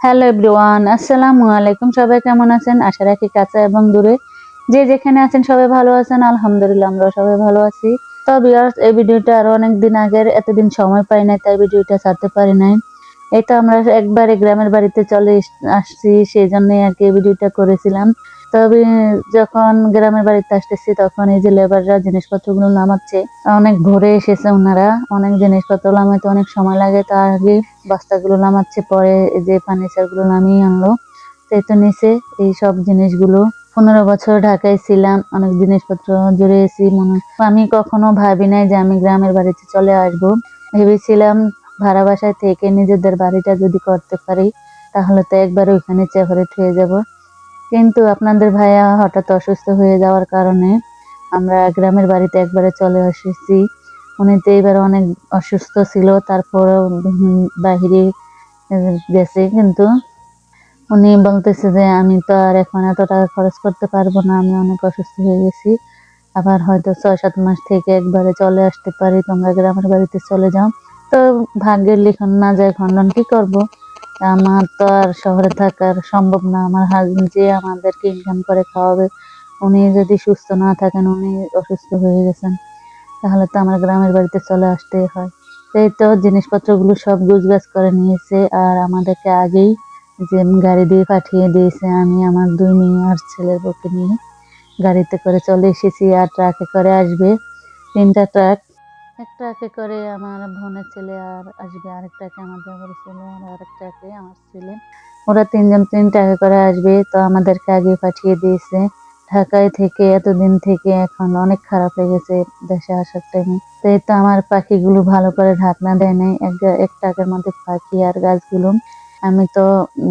Hello everyone, আসসালামু আলাইকুম। সবাই কেমন আছেন? আশা রাখি কাছে এবং দূরে যে যেখানে আছেন সবাই ভালো আছেন। আলহামদুলিল্লাহ আমরা সবাই ভালো আছি। তো ভিউয়ার্স, এই ভিডিওটা আরো অনেক দিন আগের, এতদিন সময় পাই নাই তাই ভিডিওটা ছাড়তে পারি নাই। এই তো আমরা একবারে গ্রামের বাড়িতে চলে আসছি, সেই জন্যই আর কি ভিডিওটা করেছিলাম। তবে যখন গ্রামের বাড়িতে আসতেছি তখন এই যে লেবাররা জিনিসপত্রগুলো নামাচ্ছে, অনেক ভোরে এসেছে ওনারা, অনেক জিনিসপত্র নামাতে অনেক সময় লাগে। তার আগে বস্তাগুলো নামাচ্ছে, পরে যে ফার্নিচার গুলো নামিয়ে আনলো। সেই তো নিচে এই সব জিনিসগুলো 15 বছর ঢাকায় ছিলাম, অনেক জিনিসপত্র জুড়েছি। আমি কখনো ভাবি নাই যে আমি গ্রামের বাড়িতে চলে আসব। ভেবেছিলাম ভাড়া বাসায় থেকে নিজেদের বাড়িটা যদি করতে পারি তাহলে তো একবার ওইখানে চেহারে হয়ে যাব। কিন্তু আপনাদের ভাইয়া হঠাৎ অসুস্থ হয়ে যাওয়ার কারণে আমরা গ্রামের বাড়িতে একবারে চলে এসেছি। উনি তো এবার অনেক অসুস্থ ছিল, তারপরেও বাহিরে গেছে। কিন্তু উনি বলতেছে যে আমি তো আর এখন এত টাকা খরচ করতে পারবো না, আমি অনেক অসুস্থ হয়ে গেছি, আবার হয়তো 6-7 মাস থেকে একবারে চলে আসতে পারি, তোমরা গ্রামের বাড়িতে চলে যাও। তো ভাগ্যের লিখন না যায় খণ্ডন, কি করব? আমার তো আর শহরে থাকার সম্ভব না। আমার হাজবেন্ড যে আমাদেরকে ইনকাম করে খাওয়াবে, উনি যদি সুস্থ না থাকেন, উনি অসুস্থ হয়ে গেছেন, তাহলে তো আমার গ্রামের বাড়িতে চলে আসতেই হয়। এই তো জিনিসপত্রগুলো সব গুছগাছ করে নিয়েছে আর আমাদেরকে আগেই যে গাড়ি দিয়ে পাঠিয়ে দিয়েছে। আমি আমার 2 মেয়ে আর ছেলের বউকে নিয়ে গাড়িতে করে চলে এসেছি। আর ট্রাকে করে আসবে 3টা ট্রাক। এক ট্রাকে করে আমার বোনের ছেলে আর আসবে, আরেক ট্রাকে আমার দেওরের ছেলে আর আরেক ট্রাকে আমার ছেলে। ওরা 3জন 3 ট্রাকে করে আসবে। তো আমাদেরকে আগে পাঠিয়ে দিয়েছে। ঢাকায় থেকে এতদিন থেকে এখন অনেক খারাপ লেগেছে দেশে আসার টাইমে। তো এই তো আমার পাখিগুলো ভালো করে ঢাকনা দেয় নাই, এক ট্রাকের মধ্যে পাখি আর গাছগুলো। আমি তো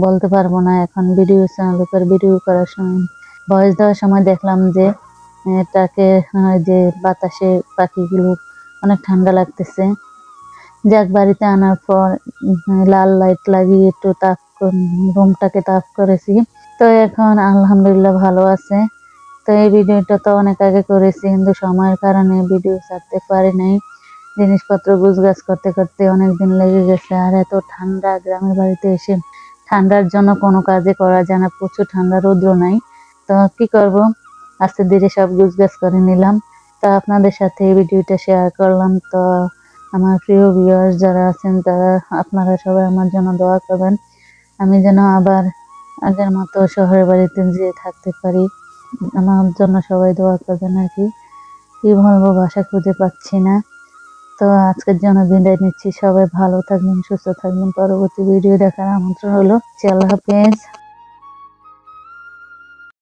বলতে পারবো না, এখন ভিডিও চালু করে ভিডিও করার সময় ভয়েস দেওয়ার সময় দেখলাম যে ট্রাকে যে বাতাসে পাখিগুলো অনেক ঠান্ডা লাগতেছে। যাক, বাড়িতে আনার পর লাল লাইট লাগিয়ে একটু রুমটাকে তাপ করেছি। তো এখন আলহামদুলিল্লাহ ভালো আছে। তো এই ভিডিওটা তো অনেক আগে করেছি, কিন্তু সময়ের কারণে ভিডিও ছাড়তে পারি নাই। জিনিসপত্র গুছগাছ করতে করতে অনেক দিন লেগে গেছে। আর এত ঠান্ডা, গ্রামের বাড়িতে এসে ঠান্ডার জন্য কোনো কাজে করা যায় না, প্রচুর ঠান্ডা, রৌদ্র নাই। তো কি করব, আস্তে ধীরে সব গুছগাছ করে নিলাম। তো আপনাদের সাথে এই ভিডিওটা শেয়ার করলাম। তো আমার প্রিয় ভিউয়ার্স যারা আছেন, তারা আপনারা সবাই আমার জন্য দোয়া করবেন, আমি যেন আবার আগের মতো শহরের বাড়িতে যেয়ে থাকতে পারি। আমার জন্য সবাই দোয়া করবেন আর কি। কি বলবো, ভাষা খুঁজে পাচ্ছি না। তো আজকের জন্য বিদায় নিচ্ছি। সবাই ভালো থাকবেন, সুস্থ থাকবেন। পরবর্তী ভিডিও দেখার আমন্ত্রণ হলো। আল্লাহ হাফেজ।